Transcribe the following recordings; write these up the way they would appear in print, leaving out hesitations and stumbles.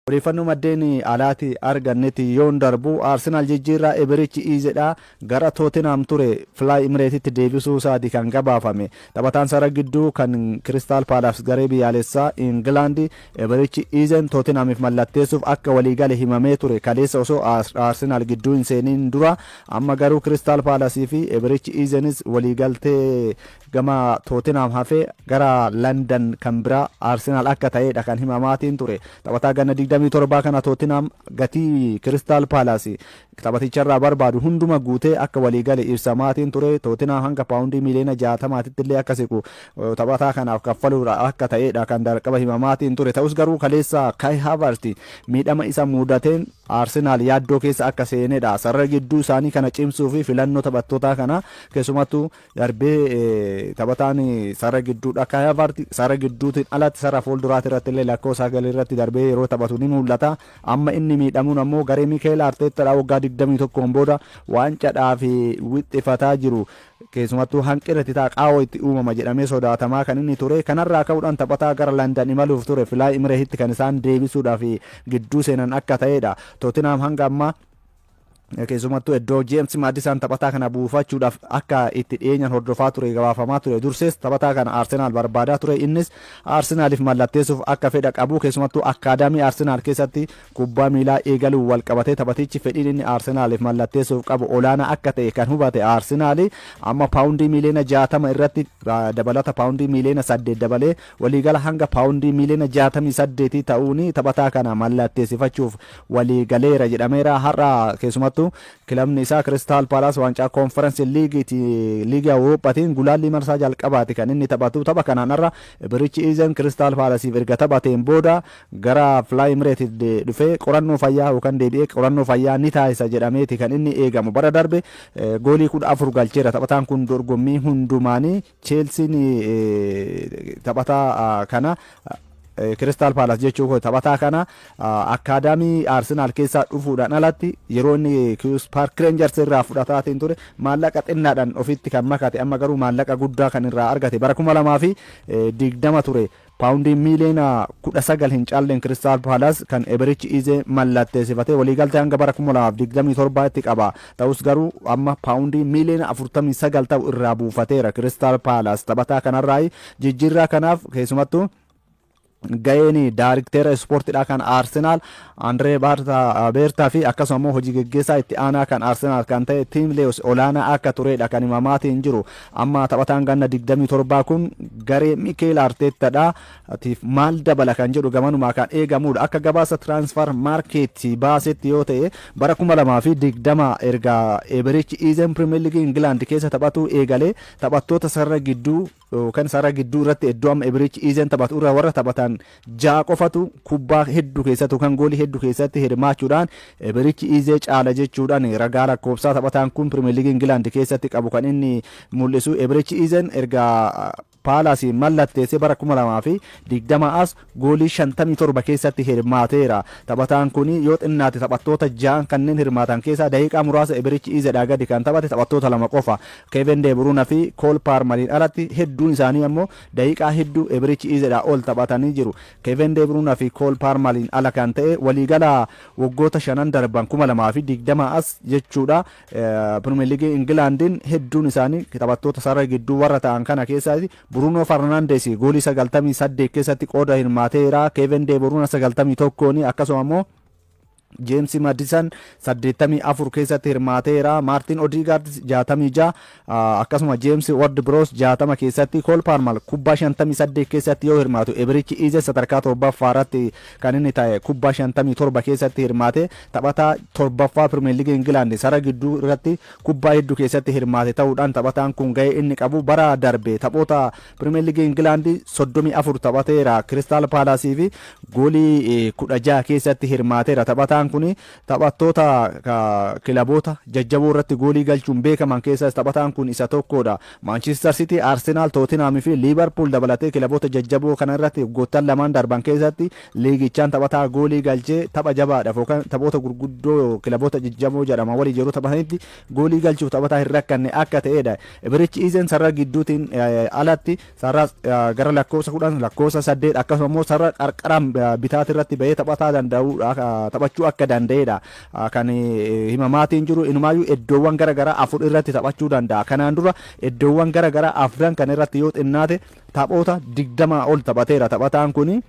odeeffannoo maddeen alaati argannetti yoon darbu Arsenaal jijjiirraa Eberichi Izeedha gara Tottenham ture Fly Emiratetti deebisuu isaati kan gabaafame. Taphataan sarara gidduu kan Crystal Palace garee biyyaalessaa England Eberichi Izen Tottenhamiif mallatteessuuf akka waliigale himamee ture kaleessa osoo Arsenaal gidduu hin seeniin dura, amma garuu Crystal Palace fi Eberichi Izenis waliigaltee gama Tottenham hafee gara London kan biraa Arsenaal akka ta'edha kan himamaatiin ture. Taphataa ganna 27 kana Tottenham gatii Crystal Palace taphaticharraa barbaadu hunduma guutee akka waliigale ibsamaatiin ture. Tottenham hanga paawundii miliyoona 60 illee akka siqu taphataa kanaaf kaffaluudha akka ta'edha kan darqaba himamaatiin ture. Ta'us garuu kaleessa Kai Havertz miidhama isa mudateen Arsenaal yaaddoo keessa akka seenedha. Sarara gidduu isaanii kana cimsuu fi filannoo taphattootaa kana keessumattuu darbee taphataan sarara gidduudha. Kai Havertz sarara gidduutiin alatti sarara fuulduraatti irratti illee lakkoofsa galii irratti darbee yeroo taphatu ni mul'ata. Amma inni miidhamuun ammoo garee Mikel Arteetaadha waggaa 21 booda waancadhaa fi wixxifataa jiru. Keessumattuu hanqina titaa qaawwa itti uumama jedhamee sodaatamaa kan inni ture. Kanarraa ka'uudhaan taphataa gara London imaluuf ture Fly Emiratetti kan isaan deebisuudhaaf gidduu seenan akka ta'edha. Tottenham hanga ammaa keessumattuu iddoo James Maddison taphataa kana buufachuudhaaf akka itti dhiyeenyaan hordofaa ture gabaafamaa ture. Dursees taphataa kana Arsenaal barbaadaa ture. Innis Arsenaaliif mallatteessuuf akka fedha qabu keessumattuu akaadaamii Arsenaal keessatti kubbaa miilaa eegaluu wal qabatee taphatichi fedhiin inni Arsenaaliif mallatteessuuf qabu olaanaa akka ta'e kan hubate Arsenaal amma paawundii miliyoona 60 irratti dabalata paawundii miliyoona 8 dabalee waliigala hanga paawundii miliyoona 68 ta'uun taphataa kana mallatteessifachuuf waliigaleera jedhameera. Har'a keessumattuu kilabni isaa Crystal Palace waancaa Conference League Awurooppaatiin gulaallii marsaa jalqabaati kan inni taphatu. Tapha kanaan irra Eberichi Izen Crystal Palaceif erga taphateen booda gara Fly Emirates dhufee qorannoo fayyaa yookaan deebi'ee qorannoo fayyaa ni taasisa jedhameeti kan inni eegamu. Bara darbe goolii 14 galcheera. Taphataan kun dorgommii hundumaanii Chelsea taphataa kana Crystal Palace jechuun taphataa kana akaadaamii Arsenaal keessaa dhufuudhaan alatti yeroo inni Queen's Park Rangers irraa fudhataatiin ture maallaqa xinnaadhaan ofitti kan makate. Amma garuu maallaqa guddaa kan irraa argate bara 2020 ture. Paawundii miliyoona 19 hin caalleen Crystal Palace kan Eberichi Ize mallatteessifatee waliigaltee hanga bara 2027 itti qaba. Ta'us garuu amma paawundii miliyoona 49 ta'u irraa buufateera Crystal Palace. Taphataa kanarraa jijjiirraa kanaaf keessumattuu ga'een daariktera ispoortiidha kan Arsenaal Andree Beertaa fi akkasuma hojii geggeessaa itti aanaa kan Arsenaal kan ta'e Tim Lewis olaanaa akka turedha kan himamaatiin jiru. Amma taphataan ganna 27 kun garee Mikel Arteetaadha tiif maal dabala kan jedhu gamanumaa kan eegamudha. Akka gabaasa transfer market baasetti yoo ta'e bara 2020 erga Eberichi Izen Premier League England keessa taphatu eegalee taphattoota sarara gidduu kan sarara gidduu irratti iddoo amma Eberichi Izen taphatu irra warra taphatan jaa qofatu kubbaa hedduu keessatti kan goolii hedduu keessatti hirmaachuudhaan Eberichi Ize caala jechuudhaan ragaa lakkoofsaa taphataan kun Premier League England keessatti qabu kan inni mul'isu. Eberichi Izen erga Palace mallatteessee bara 2020 as goolii 57 keessatti hirmaateera. Taphataan kun yoo xinnaate taphattoota 6 kanneen hirmaatan keessaa daqiiqaa muraasa Eberichi Izeedhaa gadi kan taphate taphattoota 2 qofa. Kevin De Bruyne fi Cole Palmerin alatti hedduun isaanii ammoo daqiiqaa hedduu Eberichi Izeedhaa ol taphatanii jiru. Kevin De Bruyne fi Cole Palmerin ala kan ta'e waliigala waggoota 5 darban 2020 as jechuudha. Premier League Englandin hedduun isaanii taphattoota sarara gidduu warra ta'an kana keessatti Bruno Fernandes goolii 98 keessatti qooda hirmaateera. Kevin De Bruyne 91 akkasuma immoo James Maddison 84 keessatti hirmaateera. Martin Odegaard 66 akkasuma James Ward-Prowse 60 keessatti. Cole Palmer kubbaa 58 keessatti yoo hirmaatu Eberichi Ize sadarkaa 7ffaa irratti kan inni ta'e kubbaa 57 keessatti hirmaate. Taphataa 7ffaa Premier League England sarara gidduu irratti kubbaa hedduu keessatti hirmaate ta'uudhaan taphataan kun ga'ee inni qabu bara darbe taphoota Premier League England 34 taphateera. Crystal Palace fi goolii 16 keessatti hirmaateera. Taphataa taphataan kun taphattoota kilaboota jajjaboo irratti goolii galchuun beekaman keessaa taphataan kun isa tokkodha. Manchester City, Arsenal, Tottenham fi Liverpool dabalatee kilaboota jajjaboo kana irratti waggoottan lamaan darban keessatti liigichaan taphataa goolii galchee tapha jabaadhaaf yookaan taphoota gurguddoo kilaboota jajjaboo jedhama walii yeroo taphatanitti goolii galchuuf taphataa hin rakkanne akka ta'edha. Birichi Izen sarara gidduutiin alatti sarara gara lakkoofsa 10 lakkoofsa 8 akkasumas immoo sarara qarqaraan bitaati irratti bahee taphataa danda'uudha taphachuu akka danda'edha. Kan himamaatiin jiru inumaayyuu iddoowwan garagaraa afur irratti taphachuu danda'a. Kanaan dura iddoowwan garagaraa afran kan irratti yoo xinnaate taphoota 20 ol taphateera taphataan kuni.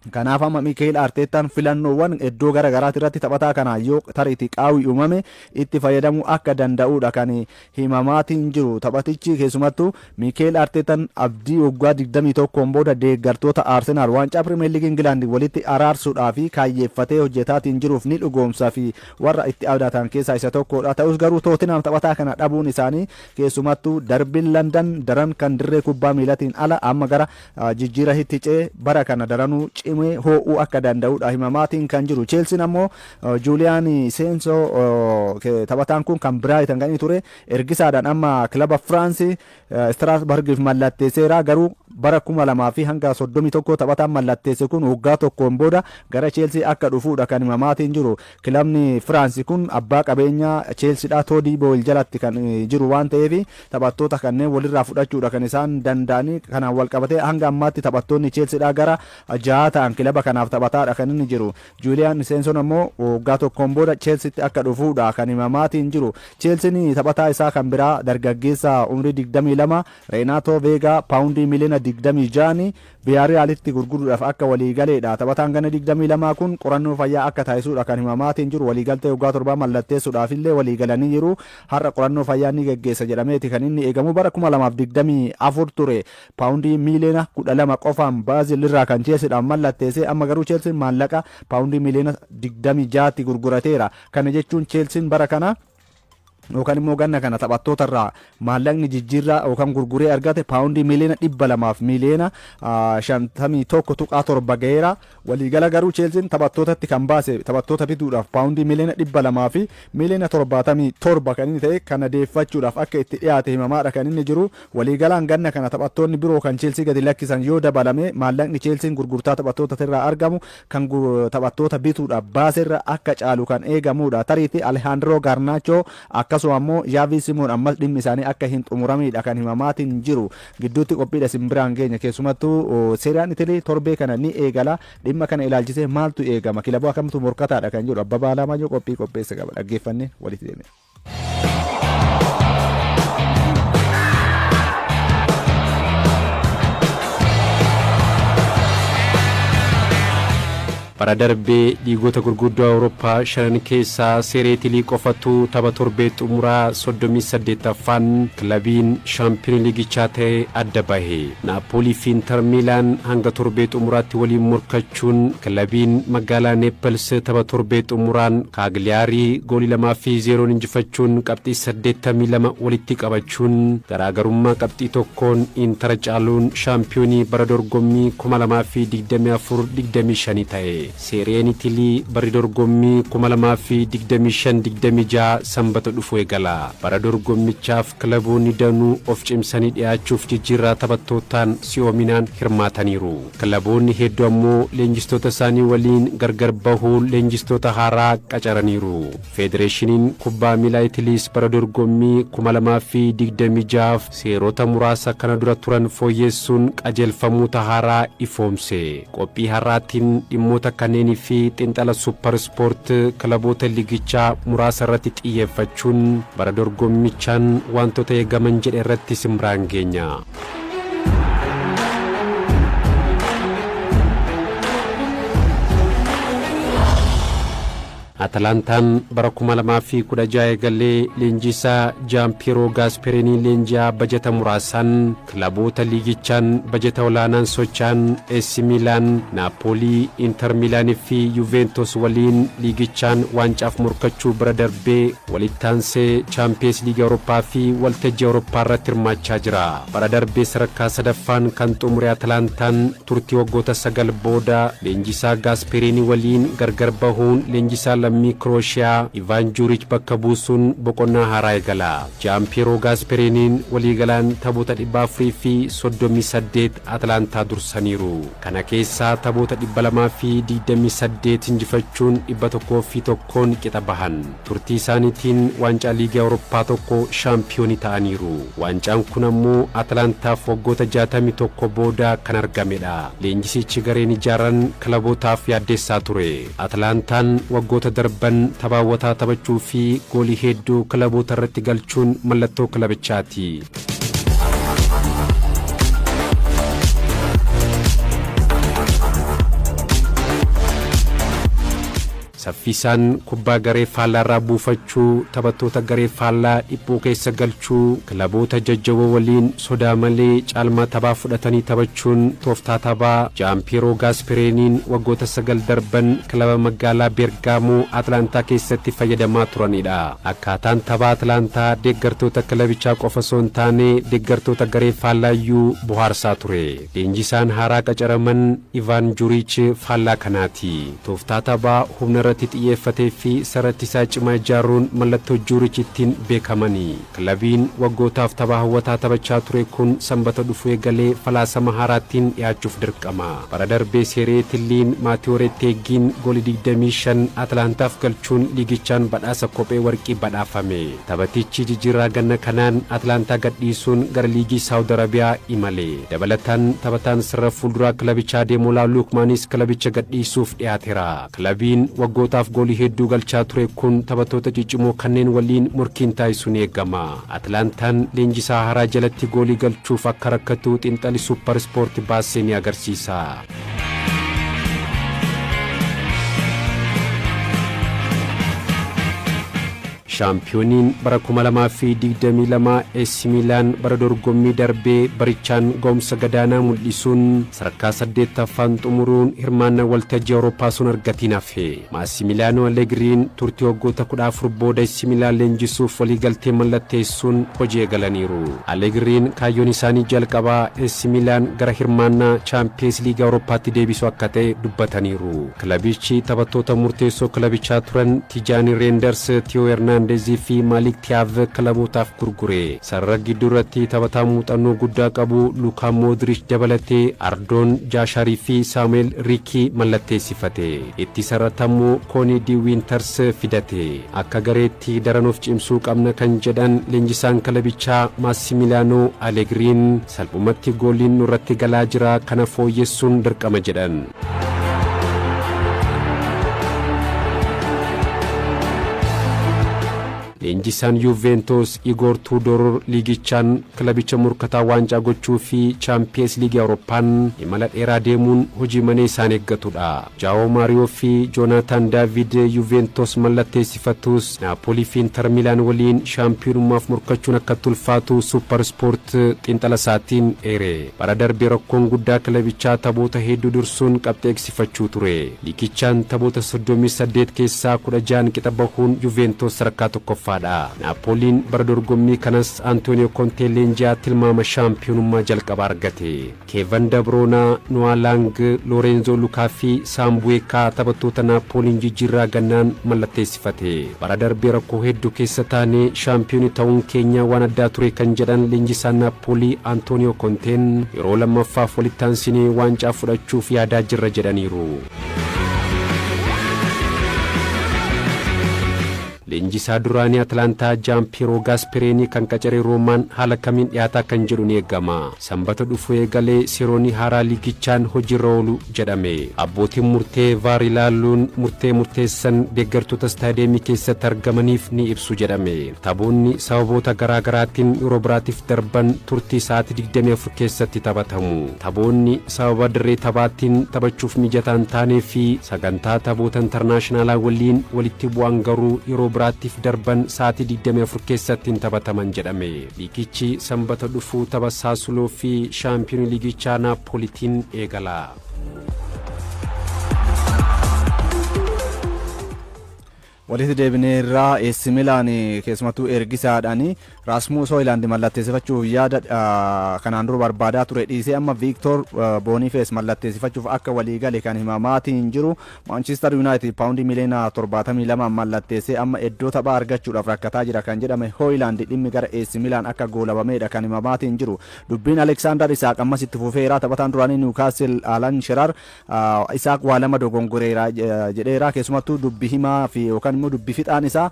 Kanaaf amma Mikel Arteetaan filannoowwan iddoo garagaraati irratti taphataa kana yoo tariitii qaawwi uumame itti fayyadamuu akka danda'uudha kan himamaatiin jiru. Taphatichi keessumattuu Mikel Arteetaan abdii waggaa 21 booda deeggartoota Arsenaal waancaa Pirimeer Liigii Ingilaand walitti araarsuudhaaf kaayyeeffatee hojjetaatiin jiruuf ni dhugoomsa fi warra itti abdatan keessaa isa tokkodha. Ta'us garuu Tottenham taphataa kana dhabuun isaanii keessumattuu darbiin London daran kan dirree kubbaa miilaatiin ala amma gara jijjiira hitticee bara kana daranuu ho'uu akka danda'uudha himamaatiin kan jiru. Chelsea ammoo Julian Senso taphataan kun kan Brighton kan ture ergisaadhaan amma kilaba France Strasbourg mallatteesseera. Garuu bara 2000 hanga 31 taphataan mallatteesse kun waggaa tokkoon booda gara Chelsea akka dhufuudha kan himamaatiin jiru. Kilabni France kun abbaa qabeenyaa Chelseadha Todi Boyle jalatti kan jiru waan ta'eef taphattoota kanneen walirraa fudhachuudha kan isaan danda'anii. Kanaan wal qabatee hanga ammaatti taphattoonni Chelseadha gara 60 kilaba kanaaf taphataadha kan inni jiru. Julian Senson ammoo waggaa tokkoon booda Chelseatti akka dhufuudha kan himamaatiin jiru. Chelsea taphataa isaa kan biraa dargaggeessa umrii 22 Renato Vega paawundii miliyoona 26 Villarrealitti gurguruudhaaf akka waliigaleedha. Taphataan gana 22 kun qorannoo fayyaa akka taasisuudha kan himamaatiin jiru. Waliigaltee waggaa 7 mallatteessuudhaaf illee waliigalanii jiru. Har'a qorannoo fayyaa ni geggeessa jedhameeti kan inni eegamu. Bara 2024 ture paawundii miliyoona 12 qofaan Baazil irraa kan Chelseadhaan mallatteesse. Amma garuu Chelsea maallaqa paawundii miliyoona 26tti gurgurateera. Kana jechuun Chelsea bara kana yookaan immoo ganna kana taphattoota irraa maallaqni jijjiirraa yookaan gurguree argate paawundii miliyoona 200 fi miliyoona 51.7 gaheera. Waliigala garuu Chelsea taphattootatti kan baase taphattoota bituudhaaf paawundii miliyoona 200 fi miliyoona 77 kan inni ta'e kana deeffachuudhaaf akka itti dhiyaate himamaadha kan inni jiru. Waliigalaan ganna kana taphattoonni biroo kan Chelsea gadi lakkisan yoo dabalame maallaqni Chelsea gurgurtaa taphattoota irraa argamu kan taphattoota bituudhaaf baaserra akka caalu kan eegamudha. Tariitii Alejandro Garnacho akkasuma ammoo Xavi Simon ammas dhimmi isaanii akka hin xumuramidha kan himamaatiin jiru. Gidduutti qophiidha simbiraan keenya keessumattuu seeraan Itilee torbee kana ni eegala. Dhimma kana ilaalchisee maaltu eegama kilaboo akkamtu morkataadha kan jedhu Abbabaa Alamaayyoo qophii qopheessa qaba dhaggeeffannee walitti deemne. bara darbee liigota gurguddoo Awurooppaa shanan keessaa seereetilii qofatu tapha torbee xumuraa 38ffaan kilabiin shaampiyoon liigichaa ta'e adda bahe. Naapoolii fi Inter Miilaan hanga torbee xumuraatti waliin morkachuun kilabiin magaalaa Neepels tapha torbee xumuraan Kaagliyaarii goolii 2-0 injifachuun qabxii 82 walitti qabachuun garaagarummaa qabxii tokkoon Inter caaluun shaampiyoonii bara dorgommii 2024-25 ta'e. Seereen Itilii bara dorgommii 2025-26 sanbata dhufu eegala. Bara dorgommichaaf kilaboonni danuu of cimsanii dhiyaachuuf jijjiirraa taphattootaan si'oominaan hirmaataniiru. Kilaboonni hedduu ammoo leenjistoota isaanii waliin gargar bahuun leenjistoota haaraa qacaraniiru. Federeeshiniin kubbaa miilaa Itiliis bara dorgommii 2026 seerota muraasa kana dura turan fooyyeessuun qajeelfamoota haaraa ifoomse. Qophii har'aatiin dhimmoota kanneenii fi xinxala Super Sport kilaboota liigichaa muraasa irratti xiyyeeffachuun bara dorgommichaan wantoota eegaman jedhe irratti simraan geenya. Atalantaan bara 2016 eegalee leenjisaa Giampiero Gasperini leenji'aa bajeta muraasan kilaboota liigichaan bajeta olaanaan socho'an AC Milan, Napoli, Inter Milan fi Juventus waliin liigichaan waancaaf morkachuu bira darbee walittaansee Champions League Awurooppaa fi waltajjii Awurooppaa irratti hirmaachaa jira. Bara darbee sadarkaa sadaffaan kan xumure Atalantaan turtii waggoota 9 booda leenjisaa Gasperini waliin gargar bahuun leenjisaa lammii Krooshiyaa Ivan Juric bakka buusuun boqonnaa haaraa eegala. Giampiero Gasperiniin waliigalaan taphoota 438 Atalantaa dursaniiru. Kana keessaa taphoota 228 injifachuun 101 qixa bahan. Turtii isaaniitiin waancaa liigii Awurooppaa tokko shaampiyoonii ta'aniiru. Waancaan kun ammoo Atalantaaf waggoota 61 booda kan argamedha. Leenjisichi gareen ijaaran kilabootaaf yaaddeessaa ture. Atalantaan waggoota darban taphaawwataa taphachuu fi goolii hedduu kilaboota irratti galchuun mallattoo kilabichaati. Saffisaan kubbaa garee faallaa irraa buufachuu, taphattoota garee faallaa dhiphuu keessa galchuu, kilaboota jajjaboo waliin sodaa malee caalmaa taphaa fudhatanii taphachuun tooftaa taphaa Giampiero Gasperiniin waggoota 9 darban kilaba magaalaa Bergamo Atalantaa keessatti fayyadamaa turanidha. Akkaataan taphaa Atalantaa deeggartoota kilabichaa qofa osoo hin taane deeggartoota garee faallaayyuu bohaarsaa ture. Leenjisaan haaraa qacaraman Ivan Juric faallaa kanaati. Tooftaa taphaa humna xiyyeeffatee fi sarattisaa cimaa ijaaruun mallattoo Juric ittiin beekamanii. Kilabiin waggootaaf taphaa hawwataa taphachaa ture kun sanbata dhufu eegalee falaasama haaraattiin dhiyaachuuf dirqama. Bara darbee Seeree Tilliin Maatiyoo Retteeggiin goolii 25 Atalantaaf galchuun liigichaan badhaasa kophee warqii badhaafame. Taphatichi jijjiirraa ganna kanaan Atalantaa gadhiisuun gara liigii Saawud Arabiyaa imale. Dabalataan taphataan sirra fuulduraa kilabichaa Deemolaa Luukmaanis kilabicha gadhiisuuf dhiyaateera. Kilabiin waggootaaf goolii hedduu galchaa ture kun taphattoota ciccimoo kanneen waliin morkiin taasisuun eegama. Atalantaan leenjisaa haaraa jalatti goolii galchuuf akka rakkatu xiinxalli Super Sport baasee ni agarsiisa. Shaampiyooniin bara 2022 AC Milan bara dorgommii darbee barichaan ga'umsa gadaanaa mul'isuun sadarkaa 8ffaan xumuruun hirmaannaa waltajjii Awurooppaa sun argatiin hafe. Massimiliano Allegriin turtii waggoota 14 booda AC Milan leenjisuuf waliigaltee mallatteessuun hojii eegalaniiru. Allegriin kaayyoon isaanii jalqabaa AC Milan gara hirmaannaa Champions League Awurooppaatti deebisuu akka ta'e dubbataniiru. Kilabichi taphattoota murteessoo kilabichaa turan Tijani Reinders, Theo Hernandez fi Malik Thiav kilabootaaf gurgure. Sarara gidduu irratti taphataa muuxannoo guddaa qabu Luka Modric dabalatee Ardoon Jaasharii fi Samuel Riki mallatteessifate. Itti sararatamuu Kooni di Winters fidate. Akka gareetti daran of cimsuu qabna kan jedhan leenjisaan kilabichaa Massimiliano Allegriin salphumatti gooliin nurratti galaa jira, kana fooyyessuun dirqama jedhan. Leenjisaan Juventus Igor Tudor liigichaan kilabicha murkataa waancaa gochuu fi Champions League Awurooppaan imala dheeraa deemuun hojii manee isaan eeggatudha. Joao Mario fi Jonathan David Juventus mallatteessifatus Napoli fi Inter Milan waliin shaampiyoonummaaf morkachuun akka tulfaatu Super Sport xiinxala isaatiin eere. Bara darbee rakkoon guddaa kilabichaa taphoota hedduu dursuun qabxeegsifachuu ture. Liigichaan taphoota 38 keessaa 16 qixa bahuun Juventus sadarkaa tokkoffaa. Napoliin bara dorgommii kanas Antonio Conte leenji'aa tilmaama shaampiyoonummaa jalqabaa argate. Kevin De Bruyne, Noah Lang, Lorenzo Lukaa fi Sambuekaa taphattoota Napoliin jijjiirraa gannaan mallatteessifate. Bara darbee rakkoo hedduu keessa taanee shaampiyoonii ta'uun keenya waan addaa ture kan jedhan leenjisaan Napoli Antonio Conteen yeroo lammaffaaf walitti aansinee waancaa fudhachuuf yaadaa jirra jedhaniiru. leenjisaa duraanii Atlaantaa Jaampiroo Gaaspereeni kan qacaree Roomaan haala kamiin dhiyaataa kan jedhu ni eegama. Sanbata dhufu eegalee seeronni haaraa liigichaan hojiirra oolu jedhame. Abbootiin murtee VAR ilaaluun murteessan deeggartoota istaadiyeemii keessatti argamaniif ni ibsu jedhame. Taphoonni sababoota garaa garaatiin yeroo biraatiif darban turtii sa'aatii 24 keessatti taphatamu. Taphoonni sababa dirree taphaatiin taphachuuf mijataa hin taanee fi sagantaa taphoota intarnaashinaala waliin walitti bu'an garuu yeroo biraatiif darban sa'aatii 24 keessatti hin taphataman jedhame. Liigichi sanbata dhufu tapha Saasuloo fi shaampiyoonii liigichaa Naapolitiin eegala. walitti deebineerraa AC Milaan keessumattuu ergisaadhaani Rasmus Hojlund mallatteessifachuuf yaada kanaan dura barbaadaa ture dhiisee amma Victor Boniface mallatteessifachuuf akka walii gale kan himamaatiin jiru. Manchester United paawundii miliyoona 72 mallatteessee amma iddoo taphaa argachuudhaaf rakkataa jira kan jedhame Hojlund dhimmi gara AC Milaan akka goolabameedha kan himamaatiin jiru. Dubbiin Alexander Isak ammas itti fufeera. Taphataan duraanii Newcastle Alan Shearer Isak waa lama dogongoreera jedheera. Keessumattuu dubbii himaa fi yookaan immoo dubbii fixaan isaa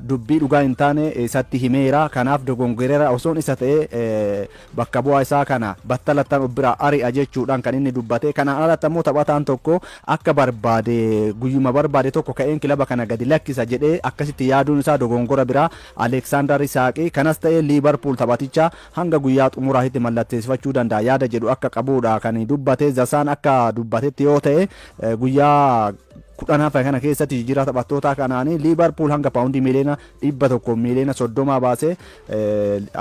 dubbii dhugaa hin taane isatti himeera. Kanaaf dogongoreera osoon isa ta'e bakka bu'aa isaa kana battalattan bira ari'a jechuudhaan kan inni dubbate. Kana alatti immoo taphataan tokko akka barbaade guyyuma barbaade tokko ka'een kilaba kana gadi lakkisa jedhee akkasitti yaaduun isaa dogongora biraa Alexander Isak kanas ta'e Liverpool taphaticha hanga guyyaa xumuraatti mallatteessifachuu danda'a yaada jedhu akka qabuudha kan dubbate. Zasaan akka dubbatetti yoo ta'e guyyaa kudhanaaf kana keessatti jijjiirraa taphattoota kanaanii Liverpool hanga paawundii miliyoona 100 miliyoona 30 baasee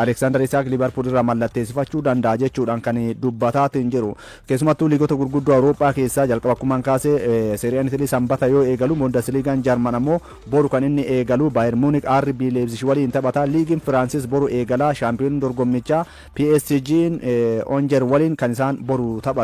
Alexander Isak Liverpool irraa mallatteessifachuu danda'a jechuudhaan kan dubbataatiin jiru. Keessumattuu liigota gurguddoo Awurooppaa keessaa jalqaba akkuma kaasee Serie A Italy sanbata yoo eegalu Bundesliigaan Jarman ammoo boru kan inni eegalu Bayern Munich RB Leipzig waliin taphata. Liigiin Firaansis boru eegala. Shaampiyoon dorgommichaa PSG Angers waliin kan isaan boru taphatu.